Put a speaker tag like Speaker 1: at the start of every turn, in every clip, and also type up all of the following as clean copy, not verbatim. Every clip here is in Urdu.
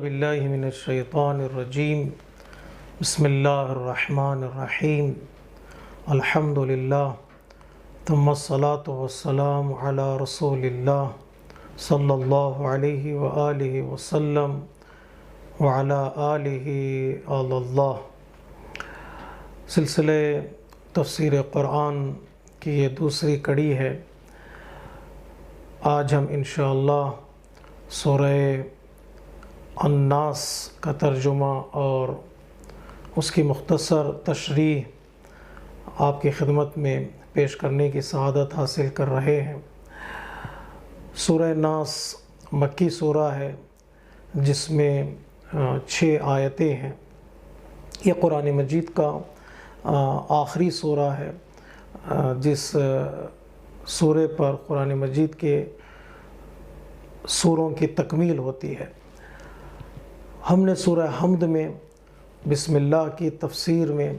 Speaker 1: باللہ من الشیطان الرجیم بسم اللہ الرحمن الرحیم الحمد للہ ثم الصلاة والسلام علی رسول اللہ صلی اللہ علیہ وآلہ وسلم وعلی آلہ اللہ۔ سلسلے تفسیر قرآن کی یہ دوسری کڑی ہے۔ آج ہم انشاءاللہ سورہ الناس کا ترجمہ اور اس کی مختصر تشریح آپ کی خدمت میں پیش کرنے کی سعادت حاصل کر رہے ہیں۔ سورہ ناس مکی سورہ ہے جس میں 6 آیتیں ہیں۔ یہ قرآن مجید کا آخری سورہ ہے جس سورے پر قرآن مجید کے سوروں کی تکمیل ہوتی ہے۔ ہم نے سورہ حمد میں بسم اللہ کی تفسیر میں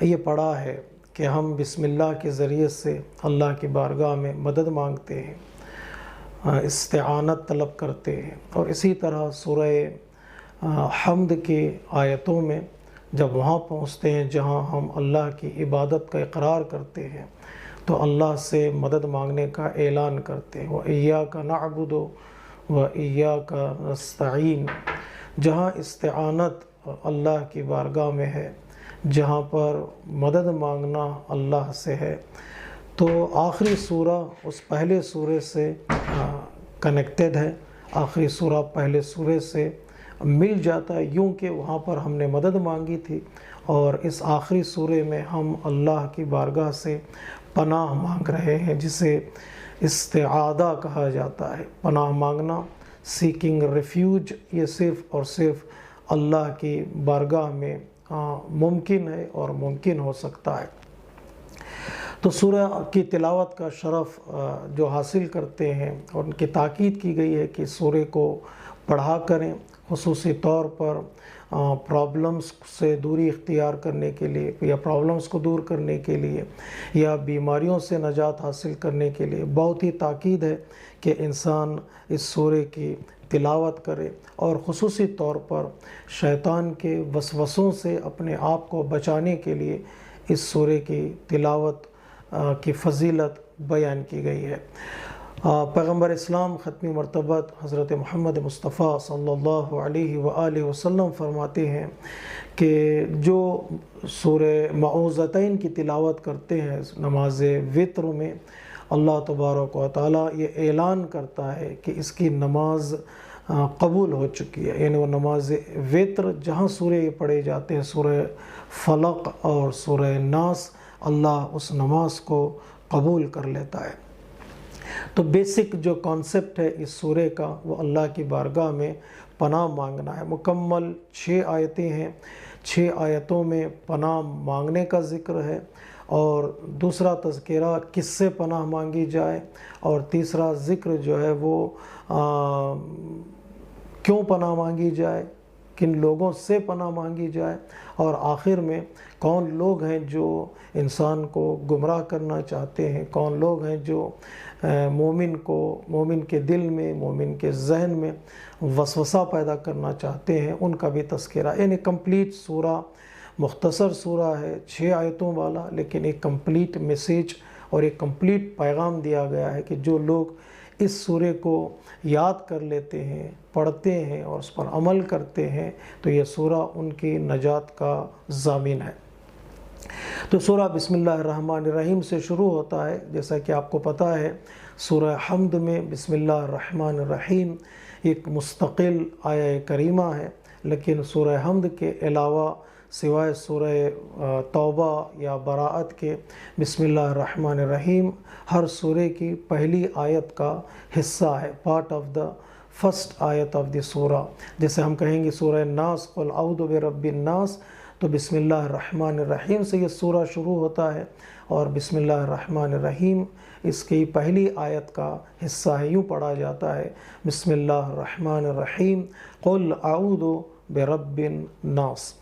Speaker 1: یہ پڑھا ہے کہ ہم بسم اللہ کے ذریعے سے اللہ کی بارگاہ میں مدد مانگتے ہیں، استعانت طلب کرتے ہیں، اور اسی طرح سورہ حمد کی آیتوں میں جب وہاں پہنچتے ہیں جہاں ہم اللہ کی عبادت کا اقرار کرتے ہیں تو اللہ سے مدد مانگنے کا اعلان کرتے ہیں۔ وَإِيَّاكَ نَعْبُدُ وَإِيَّاكَ نَسْتَعِينُ، جہاں استعانت اللہ کی بارگاہ میں ہے، جہاں پر مدد مانگنا اللہ سے ہے، تو آخری سورہ اس پہلے سورے سے کنیکٹڈ ہے۔ آخری سورہ پہلے سورے سے مل جاتا ہے، یوں کہ وہاں پر ہم نے مدد مانگی تھی، اور اس آخری سورے میں ہم اللہ کی بارگاہ سے پناہ مانگ رہے ہیں، جسے استعاذہ کہا جاتا ہے۔ پناہ مانگنا، سیکنگ ریفیوج، یہ صرف اور صرف اللہ کی بارگاہ میں ممکن ہے اور ممکن ہو سکتا ہے۔ تو سورہ کی تلاوت کا شرف جو حاصل کرتے ہیں، اور ان کی تاکید کی گئی ہے کہ سورے کو پڑھا کریں، خصوصی طور پر پرابلمز سے دوری اختیار کرنے کے لیے، یا پرابلمز کو دور کرنے کے لیے، یا بیماریوں سے نجات حاصل کرنے کے لیے بہت ہی تاکید ہے کہ انسان اس سورے کی تلاوت کرے، اور خصوصی طور پر شیطان کے وسوسوں سے اپنے آپ کو بچانے کے لیے اس سورے کی تلاوت کی فضیلت بیان کی گئی ہے۔ پیغمبر اسلام ختمی مرتبت حضرت محمد مصطفیٰ صلی اللہ علیہ وآلہ وسلم فرماتے ہیں کہ جو سورہ معوذتین کی تلاوت کرتے ہیں نماز وتر میں، اللہ تبارک و تعالیٰ یہ اعلان کرتا ہے کہ اس کی نماز قبول ہو چکی ہے۔ یعنی وہ نماز وتر جہاں سورے پڑھے جاتے ہیں، سورہ فلق اور سورہ ناس، اللہ اس نماز کو قبول کر لیتا ہے۔ تو بیسک جو کانسیپٹ ہے اس سورے کا وہ اللہ کی بارگاہ میں پناہ مانگنا ہے۔ مکمل 6 آیتیں ہیں، 6 آیتوں میں پناہ مانگنے کا ذکر ہے، اور دوسرا تذکرہ کس سے پناہ مانگی جائے، اور تیسرا ذکر جو ہے وہ کیوں پناہ مانگی جائے، کن لوگوں سے پناہ مانگی جائے، اور آخر میں کون لوگ ہیں جو انسان کو گمراہ کرنا چاہتے ہیں، کون لوگ ہیں جو مومن کے دل میں، مومن کے ذہن میں وسوسہ پیدا کرنا چاہتے ہیں، ان کا بھی تذکرہ۔ یعنی کمپلیٹ سورہ، مختصر سورہ ہے 6 آیتوں والا، لیکن ایک کمپلیٹ میسیج اور ایک کمپلیٹ پیغام دیا گیا ہے کہ جو لوگ اس سورے کو یاد کر لیتے ہیں، پڑھتے ہیں اور اس پر عمل کرتے ہیں تو یہ سورہ ان کی نجات کا ضامن ہے۔ تو سورہ بسم اللہ الرحمن الرحیم سے شروع ہوتا ہے۔ جیسا کہ آپ کو پتہ ہے سورہ حمد میں بسم اللہ الرحمن الرحیم ایک مستقل آیہ کریمہ ہے، لیکن سورہ حمد کے علاوہ سوائے سورہ توبہ یا براءت کے بسم اللہ الرحمن الرحیم ہر سورے کی پہلی آیت کا حصہ ہے، پارٹ آف دا فرسٹ آیت آف دی سورہ۔ جیسے ہم کہیں گے سورہ ناس قل اعوذ برب الناس، تو بسم اللہ الرحمن الرحیم سے یہ سورہ شروع ہوتا ہے، اور بسم اللہ الرحمن الرحیم اس کی پہلی آیت کا حصہ ہے۔ یوں پڑھا جاتا ہے بسم اللہ الرحمن الرحیم قل اعوذ برب الناس۔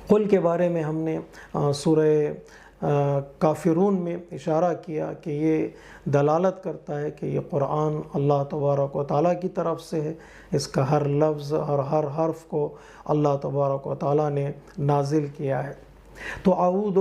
Speaker 1: قل کے بارے میں ہم نے سورہ کافرون میں اشارہ کیا کہ یہ دلالت کرتا ہے کہ یہ قرآن اللہ تبارک و تعالیٰ کی طرف سے ہے، اس کا ہر لفظ اور ہر حرف کو اللہ تبارک و تعالیٰ نے نازل کیا ہے۔ تو اعوذ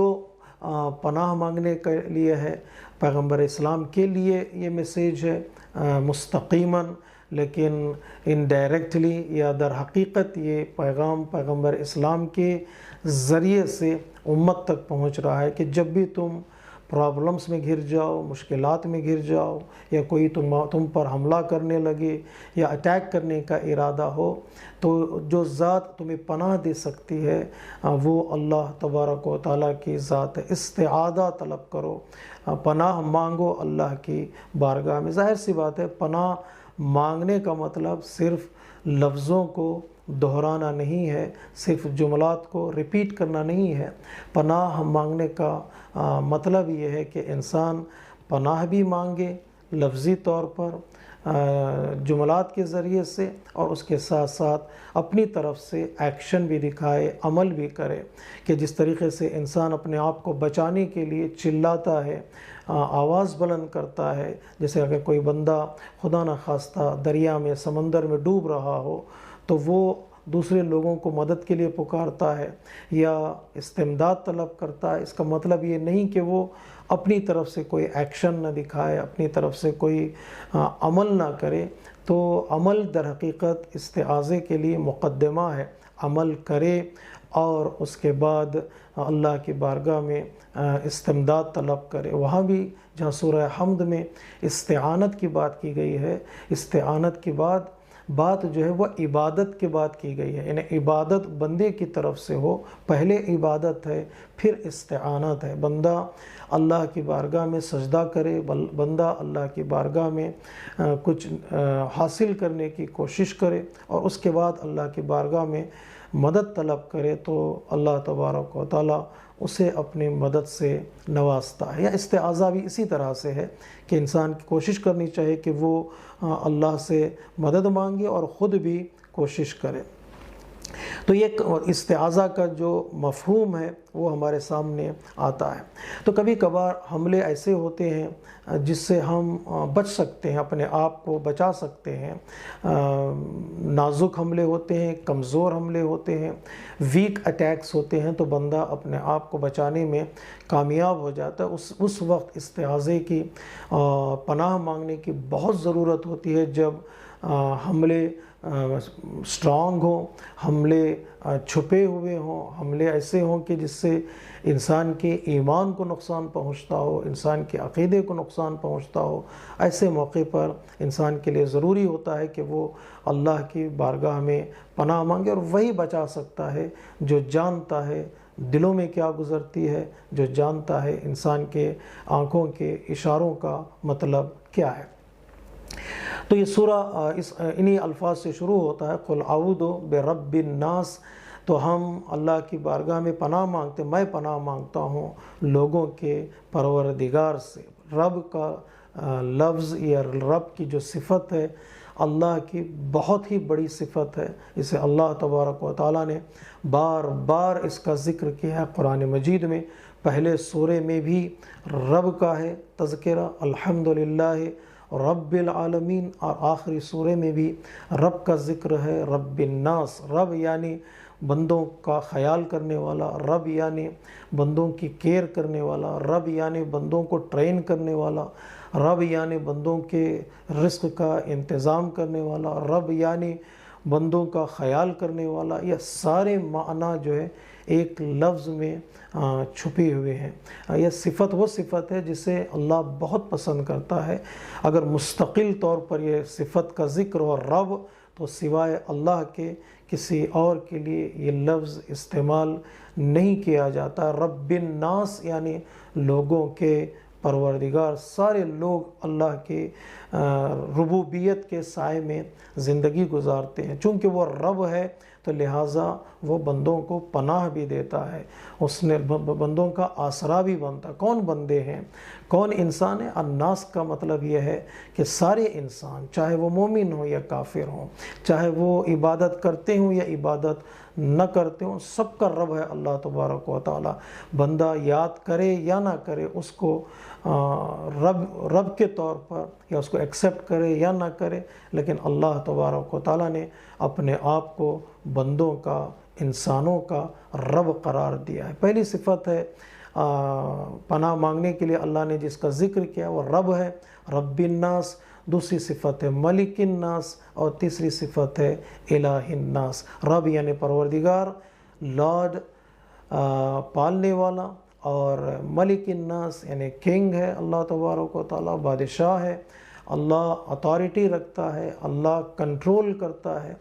Speaker 1: پناہ مانگنے کے لیے ہے، پیغمبر اسلام کے لیے یہ میسیج ہے مستقیماً، لیکن انڈائریکٹلی یا در حقیقت یہ پیغام پیغمبر اسلام کے ذریعے سے امت تک پہنچ رہا ہے کہ جب بھی تم پرابلمس میں گھر جاؤ، مشکلات میں گھر جاؤ، یا کوئی تم پر حملہ کرنے لگے یا اٹیک کرنے کا ارادہ ہو، تو جو ذات تمہیں پناہ دے سکتی ہے وہ اللہ تبارک و تعالیٰ کی ذات ہے۔ استعاذہ طلب کرو، پناہ مانگو اللہ کی بارگاہ میں۔ ظاہر سی بات ہے، پناہ مانگنے کا مطلب صرف لفظوں کو دہرانا نہیں ہے، صرف جملات کو ریپیٹ کرنا نہیں ہے۔ پناہ مانگنے کا مطلب یہ ہے کہ انسان پناہ بھی مانگے لفظی طور پر، جملات کے ذریعے سے، اور اس کے ساتھ ساتھ اپنی طرف سے ایکشن بھی دکھائے، عمل بھی کرے، کہ جس طریقے سے انسان اپنے آپ کو بچانے کے لیے چلاتا ہے، آواز بلند کرتا ہے، جیسے اگر کوئی بندہ خدا نخواستہ دریا میں، سمندر میں ڈوب رہا ہو تو وہ دوسرے لوگوں کو مدد کے لیے پکارتا ہے یا استمداد طلب کرتا ہے۔ اس کا مطلب یہ نہیں کہ وہ اپنی طرف سے کوئی ایکشن نہ دکھائے، اپنی طرف سے کوئی عمل نہ کرے۔ تو عمل در حقیقت استعاذے کے لیے مقدمہ ہے، عمل کرے اور اس کے بعد اللہ کی بارگاہ میں استمداد طلب کرے۔ وہاں بھی جہاں سورہ حمد میں استعانت کی بات کی گئی ہے، استعانت کی بات جو ہے وہ عبادت کے بعد کی گئی ہے، یعنی عبادت بندے کی طرف سے ہو، پہلے عبادت ہے پھر استعانت ہے۔ بندہ اللہ کی بارگاہ میں سجدہ کرے، بندہ اللہ کی بارگاہ میں کچھ حاصل کرنے کی کوشش کرے اور اس کے بعد اللہ کی بارگاہ میں مدد طلب کرے، تو اللہ تبارک و تعالیٰ اسے اپنی مدد سے نوازتا ہے۔ یا استعاذہ بھی اسی طرح سے ہے کہ انسان کی کوشش کرنی چاہیے کہ وہ اللہ سے مدد مانگے اور خود بھی کوشش کرے۔ تو یہ استعاذہ کا جو مفہوم ہے وہ ہمارے سامنے آتا ہے۔ تو کبھی کبھار حملے ایسے ہوتے ہیں جس سے ہم بچ سکتے ہیں، اپنے آپ کو بچا سکتے ہیں۔ نازک حملے ہوتے ہیں، کمزور حملے ہوتے ہیں، ویک اٹیکس ہوتے ہیں، تو بندہ اپنے آپ کو بچانے میں کامیاب ہو جاتا ہے۔ اس وقت استعاذے کی پناہ مانگنے کی بہت ضرورت ہوتی ہے، جب حملے اسٹرانگ ہوں، حملے چھپے ہوئے ہوں، حملے ایسے ہوں کہ جس سے انسان کے ایمان کو نقصان پہنچتا ہو، انسان کے عقیدے کو نقصان پہنچتا ہو۔ ایسے موقع پر انسان کے لیے ضروری ہوتا ہے کہ وہ اللہ کی بارگاہ میں پناہ مانگے، اور وہی بچا سکتا ہے جو جانتا ہے دلوں میں کیا گزرتی ہے، جو جانتا ہے انسان کے آنکھوں کے اشاروں کا مطلب کیا ہے۔ تو یہ سورہ انہی الفاظ سے شروع ہوتا ہے، قُلْ اعوذ برب الناس۔ تو ہم اللہ کی بارگاہ میں پناہ مانگتے، میں پناہ مانگتا ہوں لوگوں کے پروردگار سے۔ رب کا لفظ یا رب کی جو صفت ہے، اللہ کی بہت ہی بڑی صفت ہے، اسے اللہ تبارک و تعالیٰ نے بار بار اس کا ذکر کیا ہے قرآن مجید میں۔ پہلے سورے میں بھی رب کا ہے تذکرہ، الحمدللہ رب العالمین، اور آخری سورے میں بھی رب کا ذکر ہے، رب الناس۔ رب یعنی بندوں کا خیال کرنے والا، رب یعنی بندوں کی کیئر کرنے والا، رب یعنی بندوں کو ٹرین کرنے والا، رب یعنی بندوں کے رزق کا انتظام کرنے والا، رب یعنی بندوں کا خیال کرنے والا۔ یہ سارے معنی جو ہے ایک لفظ میں چھپے ہوئے ہیں۔ یہ صفت وہ صفت ہے جسے اللہ بہت پسند کرتا ہے۔ اگر مستقل طور پر یہ صفت کا ذکر ہو رب، تو سوائے اللہ کے کسی اور کے لیے یہ لفظ استعمال نہیں کیا جاتا۔ رب الناس یعنی لوگوں کے پروردگار، سارے لوگ اللہ کے ربوبیت کے سائے میں زندگی گزارتے ہیں۔ چونکہ وہ رب ہے تو لہٰذا وہ بندوں کو پناہ بھی دیتا ہے، اس نے بندوں کا آسرا بھی بنتا۔ کون بندے ہیں، کون انسان ہے؟ الناس کا مطلب یہ ہے کہ سارے انسان، چاہے وہ مومن ہوں یا کافر ہوں، چاہے وہ عبادت کرتے ہوں یا عبادت نہ کرتے ہوں، سب کا رب ہے اللہ تبارک و تعالی۔ بندہ یاد کرے یا نہ کرے، اس کو رب کے طور پر، یا اس کو ایکسیپٹ کرے یا نہ کرے، لیکن اللہ تبارک و تعالی نے اپنے آپ کو بندوں کا، انسانوں کا رب قرار دیا ہے۔ پہلی صفت ہے پناہ مانگنے کے لیے اللہ نے جس کا ذکر کیا وہ رب ہے، رب الناس۔ دوسری صفت ہے ملک الناس، اور تیسری صفت ہے الہ الناس۔ رب یعنی پروردگار، لارڈ پالنے والا، اور ملک الناس یعنی کنگ ہے اللہ تبارک و تعالیٰ، بادشاہ ہے، اللہ اتھارٹی رکھتا ہے، اللہ کنٹرول کرتا ہے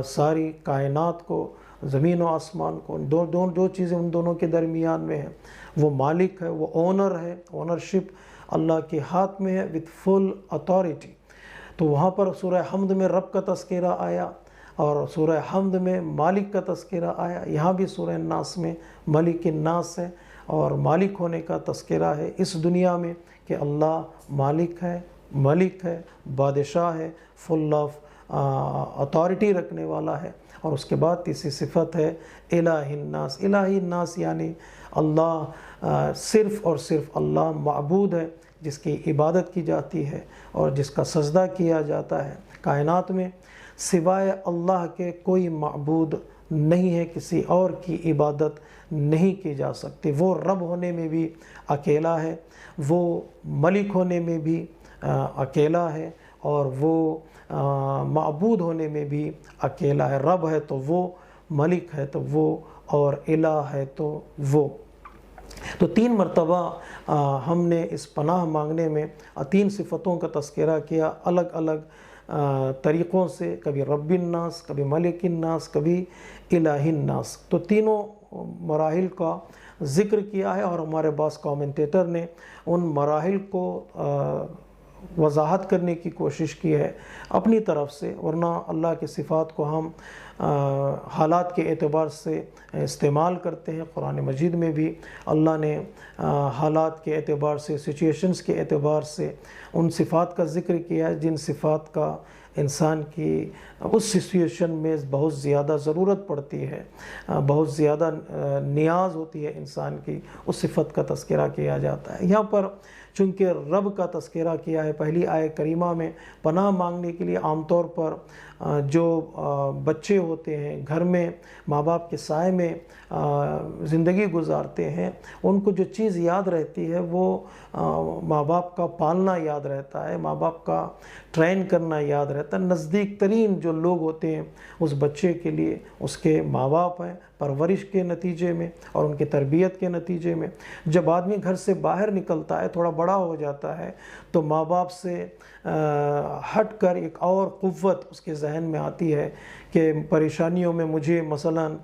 Speaker 1: ساری کائنات کو، زمین و آسمان کو، دو چیزیں ان دونوں کے درمیان میں ہیں۔ وہ مالک ہے، وہ اونر ہے، اونرشپ اللہ کے ہاتھ میں ہے وتھ فل اتھارٹی۔ تو وہاں پر سورہ حمد میں رب کا تذکرہ آیا، اور سورہ حمد میں مالک کا تذکرہ آیا، یہاں بھی سورہ الناس میں ملک الناس ہے، اور مالک ہونے کا تذکرہ ہے اس دنیا میں کہ اللہ مالک ہے، ملک ہے، بادشاہ ہے، فل آف اتھارٹی رکھنے والا ہے۔ اور اس کے بعد تیسری صفت ہے الہ الناس۔ الہ الناس یعنی اللہ صرف اور صرف اللہ معبود ہے، جس کی عبادت کی جاتی ہے اور جس کا سجدہ کیا جاتا ہے۔ کائنات میں سوائے اللہ کے کوئی معبود نہیں ہے، کسی اور کی عبادت نہیں کی جا سکتی۔ وہ رب ہونے میں بھی اکیلا ہے، وہ ملک ہونے میں بھی اکیلا ہے، اور وہ معبود ہونے میں بھی اکیلا ہے۔ رب ہے تو وہ، ملک ہے تو وہ، اور الہ ہے تو وہ۔ تو 3 مرتبہ ہم نے اس پناہ مانگنے میں 3 صفتوں کا تذکرہ کیا، الگ الگ طریقوں سے، کبھی رب الناس، کبھی ملک الناس، کبھی الہ الناس۔ تو تینوں مراحل کا ذکر کیا ہے، اور ہمارے بعض کامنٹیٹر نے ان مراحل کو وضاحت کرنے کی کوشش کی ہے اپنی طرف سے، ورنہ اللہ کی صفات کو ہم حالات کے اعتبار سے استعمال کرتے ہیں۔ قرآن مجید میں بھی اللہ نے حالات کے اعتبار سے، سچویشنز کے اعتبار سے ان صفات کا ذکر کیا ہے جن صفات کا انسان کی اس سچویشن میں بہت زیادہ ضرورت پڑتی ہے، بہت زیادہ نیاز ہوتی ہے انسان کی، اس صفت کا تذکرہ کیا جاتا ہے۔ یہاں پر چونکہ رب کا تذکرہ کیا ہے پہلی آیت کریمہ میں، پناہ مانگنے کے لیے عام طور پر جو بچے ہوتے ہیں گھر میں ماں باپ کے سائے میں زندگی گزارتے ہیں، ان کو جو چیز یاد رہتی ہے وہ ماں باپ کا پالنا یاد رہتا ہے، ماں باپ کا ٹرین کرنا یاد رہتا ہے۔ نزدیک ترین جو لوگ ہوتے ہیں اس بچے کے لیے اس کے ماں باپ ہیں، پرورش کے نتیجے میں اور ان کی تربیت کے نتیجے میں۔ جب آدمی گھر سے باہر نکلتا ہے، تھوڑا بڑا ہو جاتا ہے، تو ماں باپ سے ہٹ کر ایک اور قوت اس کے ذہن میں آتی ہے کہ پریشانیوں میں مجھے مثلاً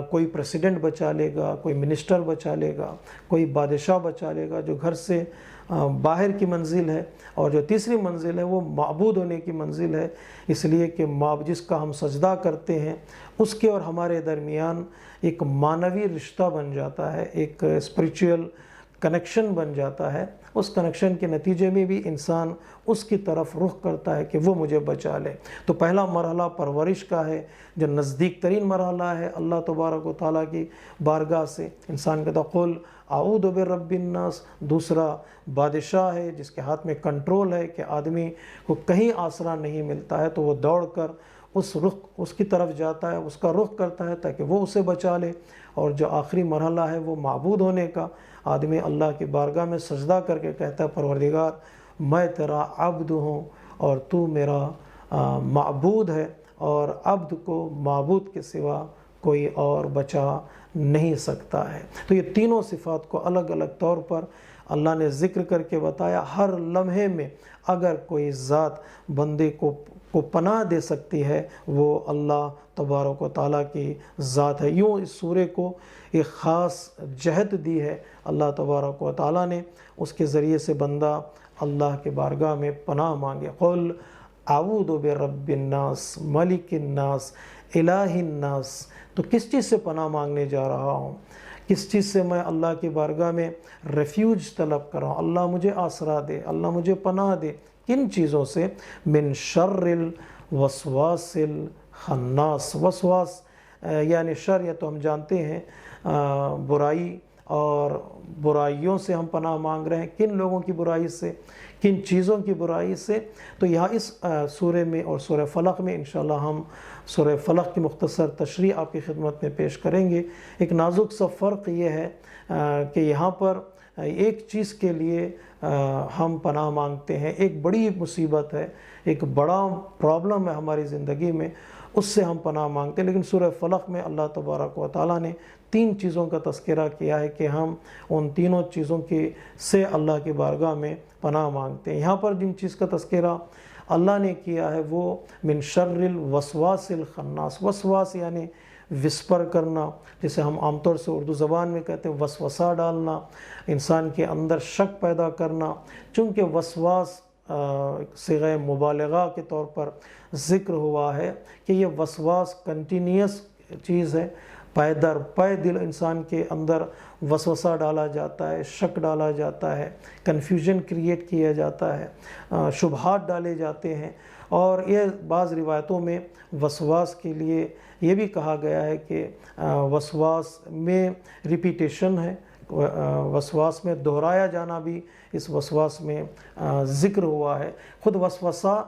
Speaker 1: کوئی پریسیڈنٹ بچا لے گا، کوئی منسٹر بچا لے گا، کوئی بادشاہ بچا لے گا، جو گھر سے باہر کی منزل ہے۔ اور جو تیسری منزل ہے وہ معبود ہونے کی منزل ہے، اس لیے کہ جس کا ہم سجدہ کرتے ہیں اس کے اور ہمارے درمیان ایک معنوی رشتہ بن جاتا ہے، ایک اسپریچول کنیکشن بن جاتا ہے۔ اس کنیکشن کے نتیجے میں بھی انسان اس کی طرف رخ کرتا ہے کہ وہ مجھے بچا لے۔ تو پہلا مرحلہ پرورش کا ہے، جو نزدیک ترین مرحلہ ہے اللہ تبارک و تعالیٰ کی بارگاہ سے۔ انسان کہتا قل اعوذ برب الناس۔ دوسرا بادشاہ ہے جس کے ہاتھ میں کنٹرول ہے کہ آدمی کو کہیں آسرا نہیں ملتا ہے تو وہ دوڑ کر اس کی طرف جاتا ہے، اس کا رخ کرتا ہے تاکہ وہ اسے بچا لے۔ اور جو آخری مرحلہ ہے وہ معبود ہونے کا، آدمی اللہ کی بارگاہ میں سجدہ کر کے کہتا ہے پروردگار میں تیرا عبد ہوں اور تو میرا معبود ہے، اور عبد کو معبود کے سوا کوئی اور بچا نہیں سکتا ہے۔ تو یہ تینوں صفات کو الگ الگ طور پر اللہ نے ذکر کر کے بتایا۔ ہر لمحے میں اگر کوئی ذات بندے کو پناہ دے سکتی ہے وہ اللہ تبارک و تعالیٰ کی ذات ہے۔ یوں اس سورے کو ایک خاص جہت دی ہے اللہ تبارک و تعالیٰ نے، اس کے ذریعے سے بندہ اللہ کے بارگاہ میں پناہ مانگے۔ قل اعوذ برب الناس، ملک الناس، الہ الناس، تو کس چیز سے پناہ مانگنے جا رہا ہوں، کس چیز سے میں اللہ کی بارگاہ میں ریفیوج طلب کر رہا ہوں، اللہ مجھے آسرا دے، اللہ مجھے پناہ دے، کن چیزوں سے؟ من شر الوسواس الخناس، وسواس یعنی شر، یا تو ہم جانتے ہیں برائی، اور برائیوں سے ہم پناہ مانگ رہے ہیں، کن لوگوں کی برائی سے، کن چیزوں کی برائی سے؟ تو یہاں اس سورہ میں اور سورہ فلق میں انشاءاللہ ہم سورہ فلق کی مختصر تشریح آپ کی خدمت میں پیش کریں گے۔ ایک نازک سا فرق یہ ہے کہ یہاں پر ایک چیز کے لیے ہم پناہ مانگتے ہیں، ایک بڑی مصیبت ہے، ایک بڑا پرابلم ہے ہماری زندگی میں، اس سے ہم پناہ مانگتے ہیں، لیکن سورہ فلق میں اللہ تبارک و تعالیٰ نے 3 چیزوں کا تذکرہ کیا ہے کہ ہم ان تینوں چیزوں سے اللہ کی بارگاہ میں پناہ مانگتے ہیں۔ یہاں پر جن چیز کا تذکرہ اللہ نے کیا ہے وہ من شر الوسواس الخناس، وسواس یعنی وسپر کرنا، جسے ہم عام طور سے اردو زبان میں کہتے ہیں وسوسہ ڈالنا، انسان کے اندر شک پیدا کرنا، چونکہ وسواس صیغہ مبالغہ کے طور پر ذکر ہوا ہے کہ یہ وسواس کنٹینیوس چیز ہے، پے در پے دل انسان کے اندر وسوسہ ڈالا جاتا ہے، شک ڈالا جاتا ہے، کنفیوژن کریٹ کیا جاتا ہے، شبہات ڈالے جاتے ہیں، اور یہ بعض روایتوں میں وسواس کے لیے یہ بھی کہا گیا ہے کہ وسواس میں ریپیٹیشن ہے، وسواس میں دہرایا جانا بھی اس وسواس میں ذکر ہوا ہے۔ خود وسوسہ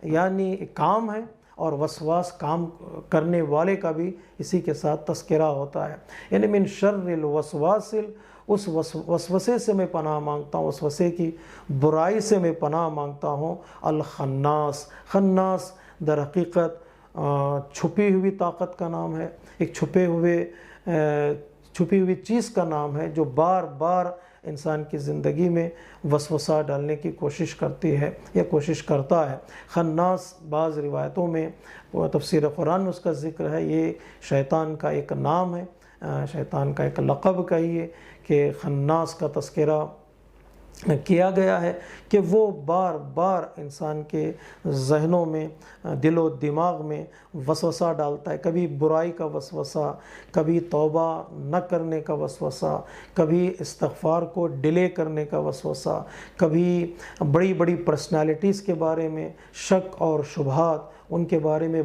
Speaker 1: یعنی کام ہے، اور وسواس کام کرنے والے کا بھی اسی کے ساتھ تذکرہ ہوتا ہے، یعنی من شر الوسواس، اس وسوسے سے میں پناہ مانگتا ہوں، وسوسے کی برائی سے میں پناہ مانگتا ہوں، الخناس، خناس در حقیقت چھپی ہوئی طاقت کا نام ہے، ایک چھپی ہوئی چیز کا نام ہے جو بار بار انسان کی زندگی میں وسوسہ ڈالنے کی کوشش کرتی ہے یا کوشش کرتا ہے۔ خناس بعض روایتوں میں تفسیر قرآن میں اس کا ذکر ہے، یہ شیطان کا ایک نام ہے، شیطان کا ایک لقب کہیے کہ خناس کا تذکرہ کیا گیا ہے کہ وہ بار بار انسان کے ذہنوں میں، دل و دماغ میں وسوسہ ڈالتا ہے، کبھی برائی کا وسوسہ، کبھی توبہ نہ کرنے کا وسوسہ، کبھی استغفار کو ڈیلے کرنے کا وسوسہ، کبھی بڑی بڑی پرسنالٹیز کے بارے میں شک اور شبہات، ان کے بارے میں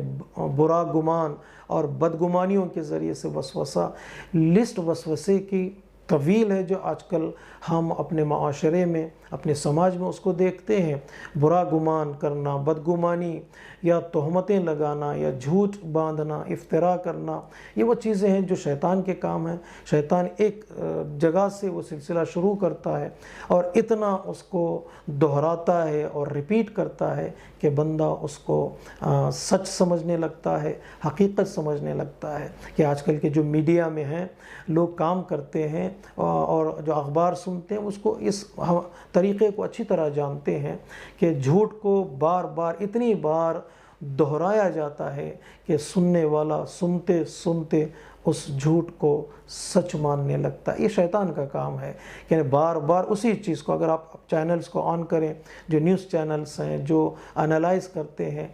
Speaker 1: برا گمان اور بدگمانیوں کے ذریعے سے وسوسہ۔ لسٹ وسوسے کی طویل ہے جو آج کل ہم اپنے معاشرے میں، اپنے سماج میں اس کو دیکھتے ہیں، برا گمان کرنا، بدگمانی یا تہمتیں لگانا یا جھوٹ باندھنا، افتراء کرنا، یہ وہ چیزیں ہیں جو شیطان کے کام ہیں۔ شیطان ایک جگہ سے وہ سلسلہ شروع کرتا ہے اور اتنا اس کو دہراتا ہے اور ریپیٹ کرتا ہے کہ بندہ اس کو سچ سمجھنے لگتا ہے، حقیقت سمجھنے لگتا ہے۔ کہ آج کل کے جو میڈیا میں ہیں لوگ کام کرتے ہیں اور جو اخبار سنتے ہیں اس کو اس طریقے کو اچھی طرح جانتے ہیں کہ جھوٹ کو بار بار اتنی بار دہرایا جاتا ہے کہ سننے والا سنتے سنتے اس جھوٹ کو سچ ماننے لگتا ہے۔ یہ شیطان کا کام ہے، یعنی بار بار اسی چیز کو، اگر آپ چینلز کو آن کریں، جو نیوز چینلز ہیں جو انالائز کرتے ہیں،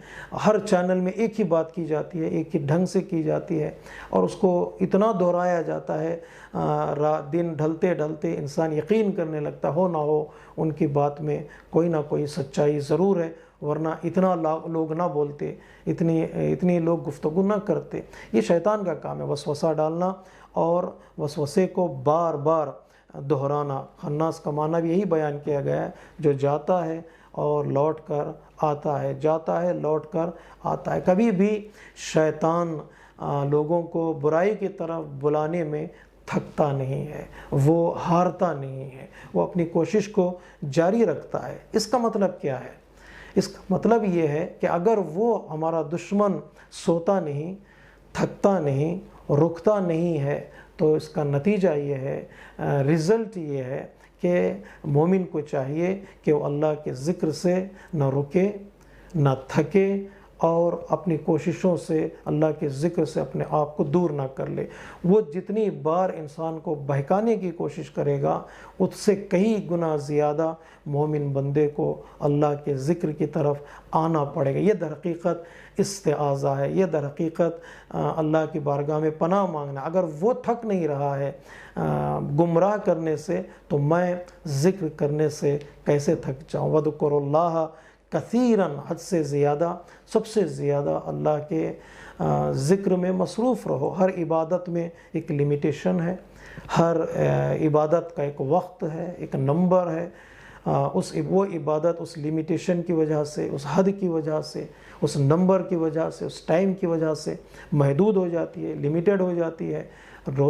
Speaker 1: ہر چینل میں ایک ہی بات کی جاتی ہے، ایک ہی ڈھنگ سے کی جاتی ہے، اور اس کو اتنا دہرایا جاتا ہے، دن ڈھلتے ڈھلتے انسان یقین کرنے لگتا ہو نہ ہو ان کی بات میں کوئی نہ کوئی سچائی ضرور ہے، ورنہ اتنا لوگ نہ بولتے، اتنی لوگ گفتگو نہ کرتے۔ یہ شیطان کا کام ہے، وسوسہ ڈالنا اور وسوسے کو بار بار دہرانا۔ خناس کا معنی بھی یہی بیان کیا گیا ہے، جو جاتا ہے اور لوٹ کر آتا ہے، جاتا ہے لوٹ کر آتا ہے۔ کبھی بھی شیطان لوگوں کو برائی کی طرف بلانے میں تھکتا نہیں ہے، وہ ہارتا نہیں ہے، وہ اپنی کوشش کو جاری رکھتا ہے۔ اس کا مطلب کیا ہے؟ اس کا مطلب یہ ہے کہ اگر وہ ہمارا دشمن سوتا نہیں، تھکتا نہیں، رکتا نہیں ہے، تو اس کا نتیجہ یہ ہے، رزلٹ یہ ہے کہ مومن کو چاہیے کہ وہ اللہ کے ذکر سے نہ رکے، نہ تھکے، اور اپنی کوششوں سے اللہ کے ذکر سے اپنے آپ کو دور نہ کر لے۔ وہ جتنی بار انسان کو بہکانے کی کوشش کرے گا اس سے کئی گنا زیادہ مومن بندے کو اللہ کے ذکر کی طرف آنا پڑے گا۔ یہ در حقیقت استعاذہ ہے، یہ در حقیقت اللہ کی بارگاہ میں پناہ مانگنا۔ اگر وہ تھک نہیں رہا ہے گمراہ کرنے سے تو میں ذکر کرنے سے کیسے تھک جاؤں؟ وَذْكُرُوا اللَّهَ کثیراً، حد سے زیادہ، سب سے زیادہ اللہ کے ذکر میں مصروف رہو۔ ہر عبادت میں ایک لمیٹیشن ہے، ہر عبادت کا ایک وقت ہے، ایک نمبر ہے۔ وہ عبادت اس لمیٹیشن کی وجہ سے، اس حد کی وجہ سے، اس نمبر کی وجہ سے، اس ٹائم کی وجہ سے محدود ہو جاتی ہے، لمیٹڈ ہو جاتی ہے۔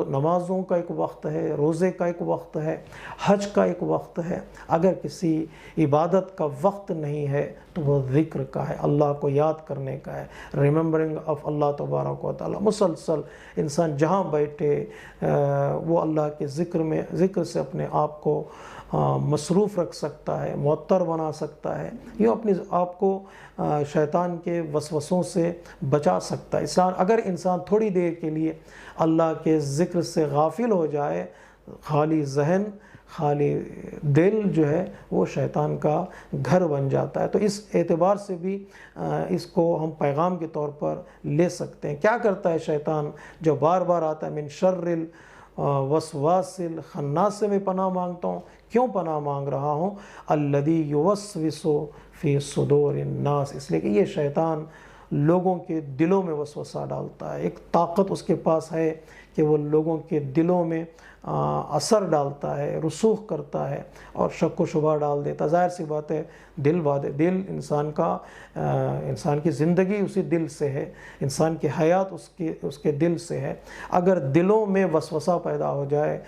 Speaker 1: نمازوں کا ایک وقت ہے، روزے کا ایک وقت ہے، حج کا ایک وقت ہے۔ اگر کسی عبادت کا وقت نہیں ہے تو وہ ذکر کا ہے، اللہ کو یاد کرنے کا ہے، ریممبرنگ آف اللہ تبارک و تعالی۔ مسلسل انسان جہاں بیٹھے وہ اللہ کے ذکر سے اپنے آپ کو مصروف رکھ سکتا ہے، معطر بنا سکتا ہے، یہ اپنے آپ کو شیطان کے وسوسوں سے بچا سکتا ہے۔ اگر انسان تھوڑی دیر کے لیے اللہ کے ذکر سے غافل ہو جائے، خالی ذہن، خالی دل جو ہے وہ شیطان کا گھر بن جاتا ہے۔ تو اس اعتبار سے بھی اس کو ہم پیغام کے طور پر لے سکتے ہیں۔ کیا کرتا ہے شیطان جو بار بار آتا ہے؟ من شر الوسواس الخناس سے میں پناہ مانگتا ہوں۔ کیوں پناہ مانگ رہا ہوں؟ الذی یوسوس فی صدور الناس، اس لیے کہ یہ شیطان لوگوں کے دلوں میں وسوسہ ڈالتا ہے۔ ایک طاقت اس کے پاس ہے کہ وہ لوگوں کے دلوں میں اثر ڈالتا ہے، رسوخ کرتا ہے اور شک و شبہ ڈال دیتا ہے۔ ظاہر سی بات ہے، دل انسان کی زندگی اسی دل سے ہے، انسان کی حیات اس کے دل سے ہے۔ اگر دلوں میں وسوسہ پیدا ہو جائے،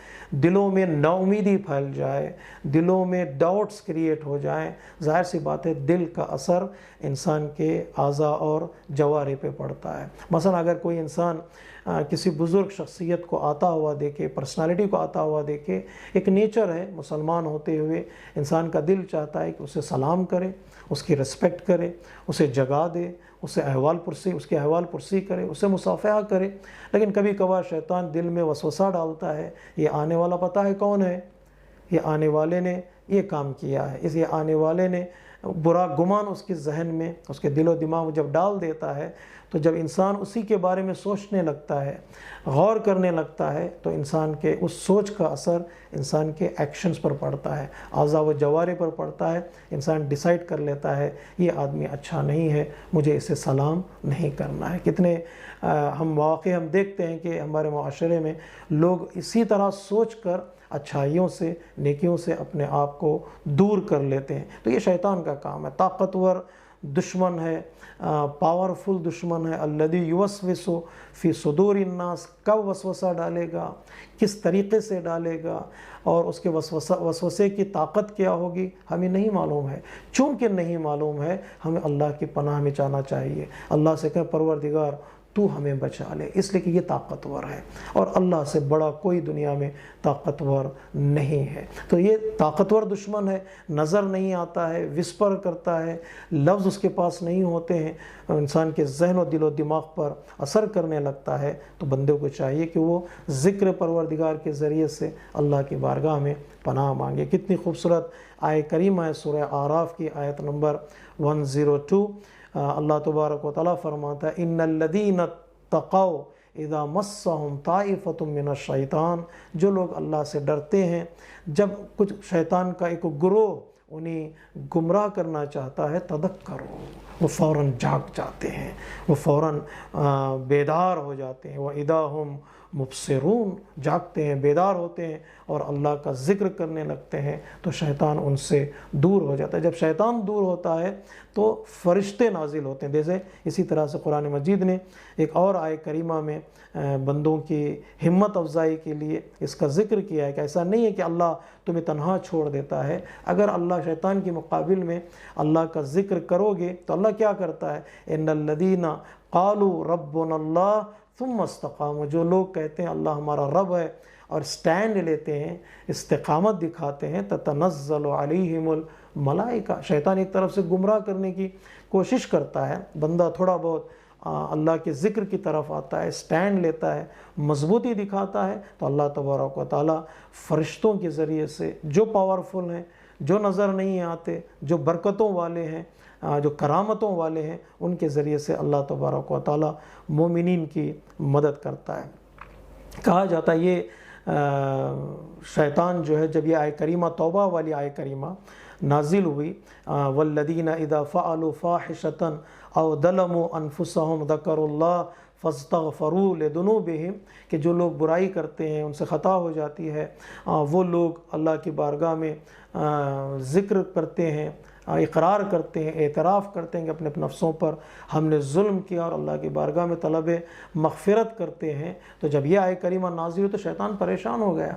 Speaker 1: دلوں میں نا امیدی پھیل جائے، دلوں میں ڈاؤٹس کریٹ ہو جائیں، ظاہر سی بات ہے دل کا اثر انسان کے اعضاء اور جوارح پہ پڑتا ہے۔ مثلا اگر کوئی انسان کسی بزرگ شخصیت کو آتا ہوا دیکھے، پرسنالٹی کو آتا ہوا دیکھے، ایک نیچر ہے مسلمان ہوتے ہوئے انسان کا دل چاہتا ہے کہ اسے سلام کرے، اس کی رسپیکٹ کرے، اسے جگہ دے، اس کی احوال پرسی کرے، اسے مصافحہ کرے۔ لیکن کبھی کبھار شیطان دل میں وسوسہ ڈالتا ہے، یہ آنے والا پتہ ہے کون ہے؟ یہ آنے والے نے یہ کام کیا ہے، یہ آنے والے نے برا گمان اس کے ذہن میں، اس کے دل و دماغ میں جب ڈال دیتا ہے، تو جب انسان اسی کے بارے میں سوچنے لگتا ہے، غور کرنے لگتا ہے، تو انسان کے اس سوچ کا اثر انسان کے ایکشنز پر پڑتا ہے، اعضاء و جوارح پر پڑتا ہے۔ انسان ڈیسائیڈ کر لیتا ہے یہ آدمی اچھا نہیں ہے، مجھے اسے سلام نہیں کرنا ہے۔ کتنے مواقع ہم دیکھتے ہیں کہ ہمارے معاشرے میں لوگ اسی طرح سوچ کر اچھائیوں سے، نیکیوں سے اپنے آپ کو دور کر لیتے ہیں۔ تو یہ شیطان کا کام ہے، طاقتور دشمن ہے، پاورفل دشمن ہے۔ الذی یوسوس فی صدور الناس، کب وسوسہ ڈالے گا، کس طریقے سے ڈالے گا، اور اس کے وسوسے کی طاقت کیا ہوگی ہمیں نہیں معلوم ہے۔ چونکہ نہیں معلوم ہے، ہمیں اللہ کی پناہ میں جانا چاہیے، اللہ سے کہیں پروردگار تو ہمیں بچا لے، اس لیے کہ یہ طاقتور ہے اور اللہ سے بڑا کوئی دنیا میں طاقتور نہیں ہے۔ تو یہ طاقتور دشمن ہے، نظر نہیں آتا ہے، وسپر کرتا ہے، لفظ اس کے پاس نہیں ہوتے ہیں، انسان کے ذہن و دل و دماغ پر اثر کرنے لگتا ہے۔ تو بندے کو چاہیے کہ وہ ذکر پروردگار کے ذریعے سے اللہ کی بارگاہ میں پناہ مانگے۔ کتنی خوبصورت آیت کریمہ ہے، سورہ اعراف کی آیت نمبر 102۔ اللہ تبارک و تعالیٰ فرماتا ہے ان الذین اتقوا اذا مسهم طائفۃ من الشیطان، جو لوگ اللہ سے ڈرتے ہیں جب کچھ شیطان کا ایک گروہ انہیں گمراہ کرنا چاہتا ہے، تذکروا، وہ فوراً جاگ جاتے ہیں، وہ فوراً بیدار ہو جاتے ہیں، وَإِذَا هُمْ مبصرون، جاگتے ہیں، بیدار ہوتے ہیں اور اللہ کا ذکر کرنے لگتے ہیں، تو شیطان ان سے دور ہو جاتا ہے۔ جب شیطان دور ہوتا ہے تو فرشتے نازل ہوتے ہیں۔ جیسے اسی طرح سے قرآن مجید نے ایک اور آیت کریمہ میں بندوں کی ہمت افزائی کے لیے اس کا ذکر کیا ہے کہ ایسا نہیں ہے کہ اللہ تمہیں تنہا چھوڑ دیتا ہے۔ اگر اللہ شیطان کے مقابل میں اللہ کا ذکر کرو گے تو اللہ کیا کرتا ہے؟ ان الذین قالوا ربنا اللہ ثم استقاموا، جو لوگ کہتے ہیں اللہ ہمارا رب ہے اور سٹینڈ لیتے ہیں، استقامت دکھاتے ہیں، تتنزل علیہم الملائکہ، شیطان ایک طرف سے گمراہ کرنے کی کوشش کرتا ہے، بندہ تھوڑا بہت اللہ کے ذکر کی طرف آتا ہے، سٹینڈ لیتا ہے، مضبوطی دکھاتا ہے، تو اللہ تبارک و تعالیٰ فرشتوں کے ذریعے سے جو پاورفل ہیں، جو نظر نہیں آتے، جو برکتوں والے ہیں، جو کرامتوں والے ہیں، ان کے ذریعے سے اللہ تبارک و تعالیٰ مومنین کی مدد کرتا ہے۔ کہا جاتا ہے یہ شیطان جو ہے، جب یہ آیہ کریمہ توبہ والی آیہ کریمہ نازل ہوئی، والذین اذا فعلوا فاحشۃ او ظلموا انفسهم ذکروا اللہ فاستغفروا لذنوبہم، کہ جو لوگ برائی کرتے ہیں، ان سے خطا ہو جاتی ہے، وہ لوگ اللہ کی بارگاہ میں ذکر کرتے ہیں، اقرار کرتے ہیں، اعتراف کرتے ہیں کہ اپنے نفسوں پر ہم نے ظلم کیا، اور اللہ کی بارگاہ میں طلب مغفرت کرتے ہیں۔ تو جب یہ آیہ کریمہ نازل ہوئی تو شیطان پریشان ہو گیا۔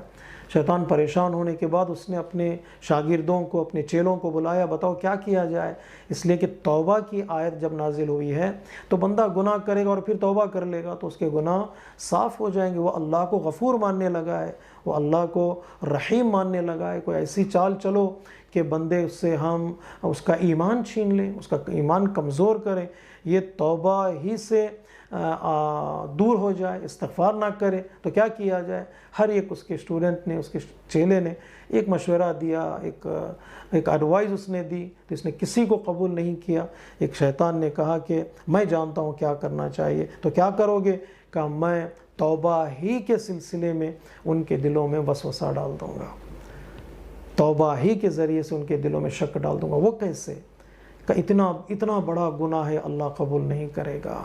Speaker 1: شیطان پریشان ہونے کے بعد اس نے اپنے شاگردوں کو، اپنے چیلوں کو بلایا، بتاؤ کیا کیا جائے، اس لیے کہ توبہ کی آیت جب نازل ہوئی ہے تو بندہ گناہ کرے گا اور پھر توبہ کر لے گا تو اس کے گناہ صاف ہو جائیں گے۔ وہ اللہ کو غفور ماننے لگا ہے، وہ اللہ کو رحیم ماننے لگا ہے، کوئی ایسی چال چلو کہ بندے سے ہم اس کا ایمان چھین لیں، اس کا ایمان کمزور کریں، یہ توبہ ہی سے دور ہو جائے، استغفار نہ کرے، تو کیا کیا جائے؟ ہر ایک اس کے اسٹوڈنٹ نے، اس کے چیلے نے ایک مشورہ دیا، ایک ایڈوائز اس نے دی، تو اس نے کسی کو قبول نہیں کیا۔ ایک شیطان نے کہا کہ میں جانتا ہوں کیا کرنا چاہیے، تو کیا کرو گے؟ کہ میں توبہ ہی کے سلسلے میں ان کے دلوں میں وسوسہ ڈال دوں گا، توبہ ہی کے ذریعے سے ان کے دلوں میں شک ڈال دوں گا۔ وہ کیسے؟ کہ اتنا بڑا گناہ ہے، اللہ قبول نہیں کرے گا،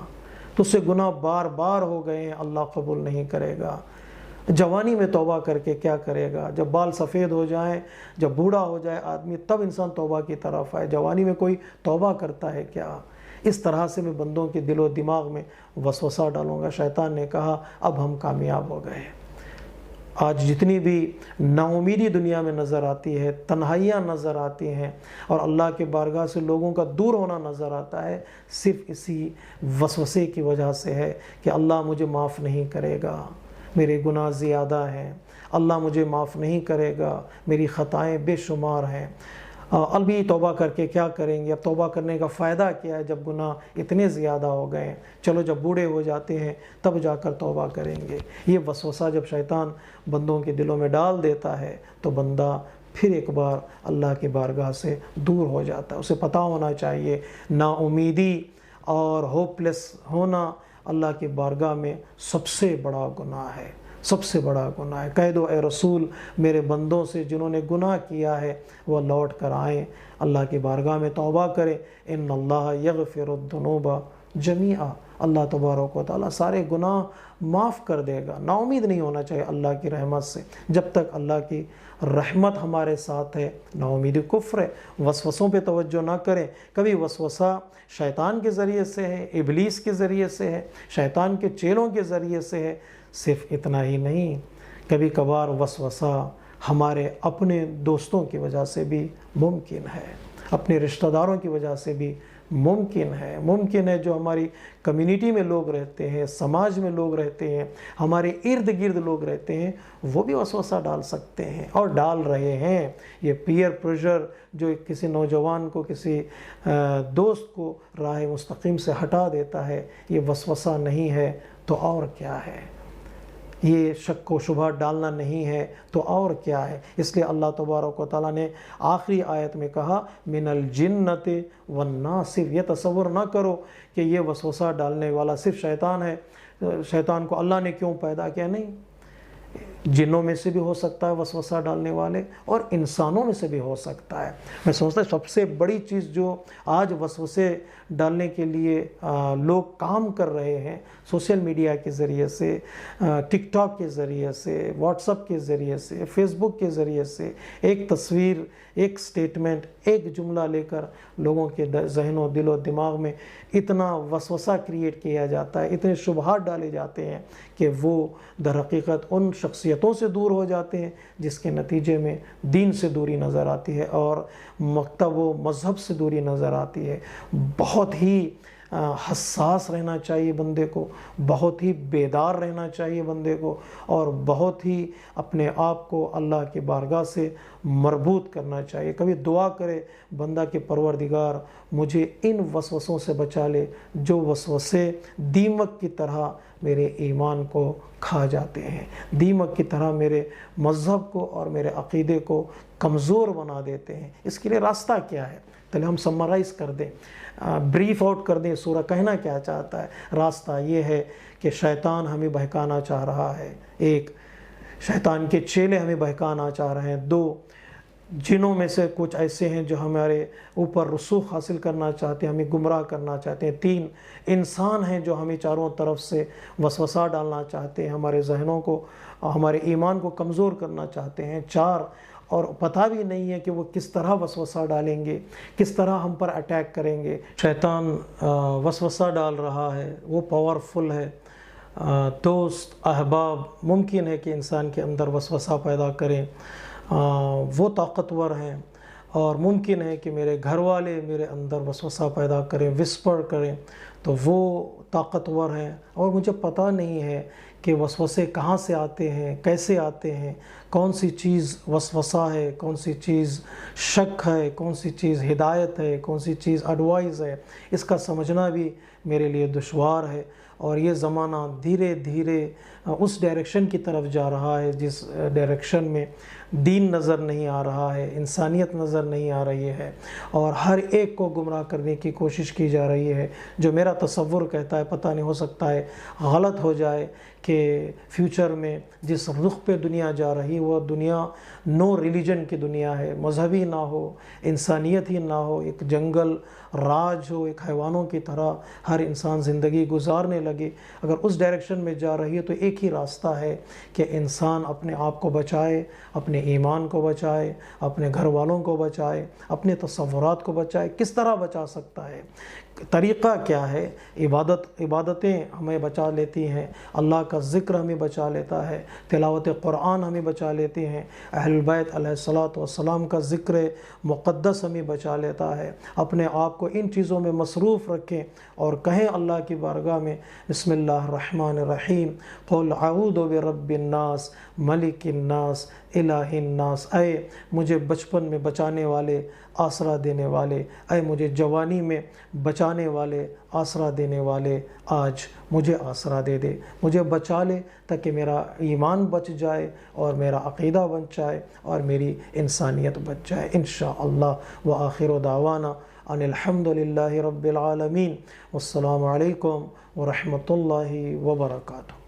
Speaker 1: تو اس سے گناہ بار بار ہو گئے ہیں، اللہ قبول نہیں کرے گا۔ جوانی میں توبہ کر کے کیا کرے گا؟ جب بال سفید ہو جائیں، جب بوڑھا ہو جائے آدمی، تب انسان توبہ کی طرف آئے، جوانی میں کوئی توبہ کرتا ہے کیا؟ اس طرح سے میں بندوں کے دل و دماغ میں وسوسہ ڈالوں گا۔ شیطان نے کہا اب ہم کامیاب ہو گئے۔ آج جتنی بھی نا امیدی دنیا میں نظر آتی ہے، تنہائیاں نظر آتی ہیں، اور اللہ کے بارگاہ سے لوگوں کا دور ہونا نظر آتا ہے، صرف اسی وسوسے کی وجہ سے ہے کہ اللہ مجھے معاف نہیں کرے گا، میرے گناہ زیادہ ہیں، اللہ مجھے معاف نہیں کرے گا، میری خطائیں بے شمار ہیں، ابھی توبہ کر کے کیا کریں گے؟ اب توبہ کرنے کا فائدہ کیا ہے جب گناہ اتنے زیادہ ہو گئے ہیں؟ چلو جب بوڑھے ہو جاتے ہیں تب جا کر توبہ کریں گے۔ یہ وسوسہ جب شیطان بندوں کے دلوں میں ڈال دیتا ہے تو بندہ پھر ایک بار اللہ کی بارگاہ سے دور ہو جاتا ہے۔ اسے پتہ ہونا چاہیے نا امیدی اور ہوپلیس ہونا اللہ کی بارگاہ میں سب سے بڑا گناہ ہے، سب سے بڑا گناہ ہے۔ کہہ دو اے رسول میرے بندوں سے جنہوں نے گناہ کیا ہے وہ لوٹ کر آئیں، اللہ کی بارگاہ میں توبہ کریں، ان اللہ یغفر الذنوب جمیعا، اللہ تبارک و تعالیٰ سارے گناہ معاف کر دے گا۔ نا امید نہیں ہونا چاہیے اللہ کی رحمت سے، جب تک اللہ کی رحمت ہمارے ساتھ ہے۔ نا امیدی کفر ہے۔ وسوسوں پہ توجہ نہ کریں، کبھی وسوسہ شیطان کے ذریعے سے ہے، ابلیس کے ذریعے سے ہے، شیطان کے چیلوں کے ذریعے سے ہے۔ صرف اتنا ہی نہیں، کبھی کبھار وسوسہ ہمارے اپنے دوستوں کی وجہ سے بھی ممکن ہے، اپنے رشتہ داروں کی وجہ سے بھی ممکن ہے جو ہماری کمیونٹی میں لوگ رہتے ہیں، سماج میں لوگ رہتے ہیں، ہمارے ارد گرد لوگ رہتے ہیں، وہ بھی وسوسہ ڈال سکتے ہیں اور ڈال رہے ہیں۔ یہ پیئر پریشر جو کسی نوجوان کو، کسی دوست کو راہ مستقیم سے ہٹا دیتا ہے، یہ وسوسہ نہیں ہے تو اور کیا ہے؟ یہ شک و شبہ ڈالنا نہیں ہے تو اور کیا ہے؟ اس لیے اللہ تبارک و تعالیٰ نے آخری آیت میں کہا من الجنت والناس، یہ تصور نہ کرو کہ یہ وسوسہ ڈالنے والا صرف شیطان ہے، شیطان کو اللہ نے کیوں پیدا کیا؟ نہیں، جنوں میں سے بھی ہو سکتا ہے وسوسہ ڈالنے والے، اور انسانوں میں سے بھی ہو سکتا ہے۔ میں سمجھتا ہوں سب سے بڑی چیز جو آج وسوسے ڈالنے کے لیے لوگ کام کر رہے ہیں، سوشل میڈیا کے ذریعے سے، ٹک ٹاک کے ذریعے سے، واٹس اپ کے ذریعے سے، فیس بک کے ذریعے سے، ایک تصویر، ایک سٹیٹمنٹ، ایک جملہ لے کر لوگوں کے ذہن و دل و دماغ میں اتنا وسوسہ کریٹ کیا جاتا ہے، اتنے شبہات ڈالے جاتے ہیں کہ وہ در حقیقت ان شخصیتوں سے دور ہو جاتے ہیں جس کے نتیجے میں دین سے دوری نظر آتی ہے اور مکتب و مذہب سے دوری نظر آتی ہے۔ بہت ہی حساس رہنا چاہیے بندے کو، بہت ہی بیدار رہنا چاہیے بندے کو، اور بہت ہی اپنے آپ کو اللہ کی بارگاہ سے مربوط کرنا چاہیے۔ کبھی دعا کرے بندہ کہ پروردگار مجھے ان وسوسوں سے بچا لے جو وسوسے دیمک کی طرح میرے ایمان کو کھا جاتے ہیں، دیمک کی طرح میرے مذہب کو اور میرے عقیدے کو کمزور بنا دیتے ہیں۔ اس کے لیے راستہ کیا ہے؟ پہلے ہم سمرائز کر دیں، بریف آؤٹ کر دیں سورہ کہنا کیا چاہتا ہے۔ راستہ یہ ہے کہ شیطان ہمیں بہکانا چاہ رہا ہے، ایک شیطان کے چیلے ہمیں بہکانا چاہ رہے ہیں، دو جنوں میں سے کچھ ایسے ہیں جو ہمارے اوپر رسوخ حاصل کرنا چاہتے ہیں، ہمیں گمراہ کرنا چاہتے ہیں، تین انسان ہیں جو ہمیں چاروں طرف سے وسوسہ ڈالنا چاہتے ہیں، ہمارے ذہنوں کو، ہمارے ایمان کو کمزور کرنا چاہتے ہیں، چار اور پتہ بھی نہیں ہے کہ وہ کس طرح وسوسہ ڈالیں گے، کس طرح ہم پر اٹیک کریں گے۔ شیطان وسوسہ ڈال رہا ہے، وہ پاورفل ہے۔ دوست احباب ممکن ہے کہ انسان کے اندر وسوسہ پیدا کریں، وہ طاقتور ہیں، اور ممکن ہے کہ میرے گھر والے میرے اندر وسوسہ پیدا کریں، وسپر کریں، تو وہ طاقتور ہیں، اور مجھے پتہ نہیں ہے کہ وسوسے کہاں سے آتے ہیں، کیسے آتے ہیں، کون سی چیز وسوسہ ہے، کون سی چیز شک ہے، کون سی چیز ہدایت ہے، کون سی چیز ایڈوائز ہے، اس کا سمجھنا بھی میرے لیے دشوار ہے۔ اور یہ زمانہ دھیرے دھیرے اس ڈائریکشن کی طرف جا رہا ہے جس ڈائریکشن میں دین نظر نہیں آ رہا ہے، انسانیت نظر نہیں آ رہی ہے، اور ہر ایک کو گمراہ کرنے کی کوشش کی جا رہی ہے۔ جو میرا تصور کہتا ہے، پتہ نہیں ہو سکتا ہے غلط ہو جائے، کہ فیوچر میں جس رخ پہ دنیا جا رہی وہ دنیا نو ریلیجن کی دنیا ہے، مذہبی نہ ہو، انسانیت ہی نہ ہو، ایک جنگل راج ہو، ایک حیوانوں کی طرح ہر انسان زندگی گزارنے لگے۔ اگر اس ڈائریکشن میں جا رہی ہے تو ایک ہی راستہ ہے کہ انسان اپنے آپ کو بچائے، اپنے ایمان کو بچائے، اپنے گھر والوں کو بچائے، اپنے تصورات کو بچائے۔ کس طرح بچا سکتا ہے؟ طریقہ کیا ہے؟ عبادتیں ہمیں بچا لیتی ہیں، اللہ کا ذکر ہمیں بچا لیتا ہے، تلاوت قرآن ہمیں بچا لیتے ہیں، اہل البیت علیہ الصلاۃ والسلام کا ذکر مقدس ہمیں بچا لیتا ہے۔ اپنے آپ کو ان چیزوں میں مصروف رکھیں اور کہیں اللہ کی بارگاہ میں بسم اللہ الرحمن الرحیم، قل اعوذ برب الناس ملک الناس الہ الناس۔ اے مجھے بچپن میں بچانے والے، آسرا دینے والے، اے مجھے جوانی میں بچانے والے، آسرا دینے والے، آج مجھے آسرا دے دے، مجھے بچا لے تاکہ میرا ایمان بچ جائے اور میرا عقیدہ بچ جائے اور میری انسانیت بچ جائے انشاءاللہ۔ وآخر دعوانا ان الحمد للہ رب العالمین، والسلام علیکم ورحمۃ اللہ وبرکاتہ۔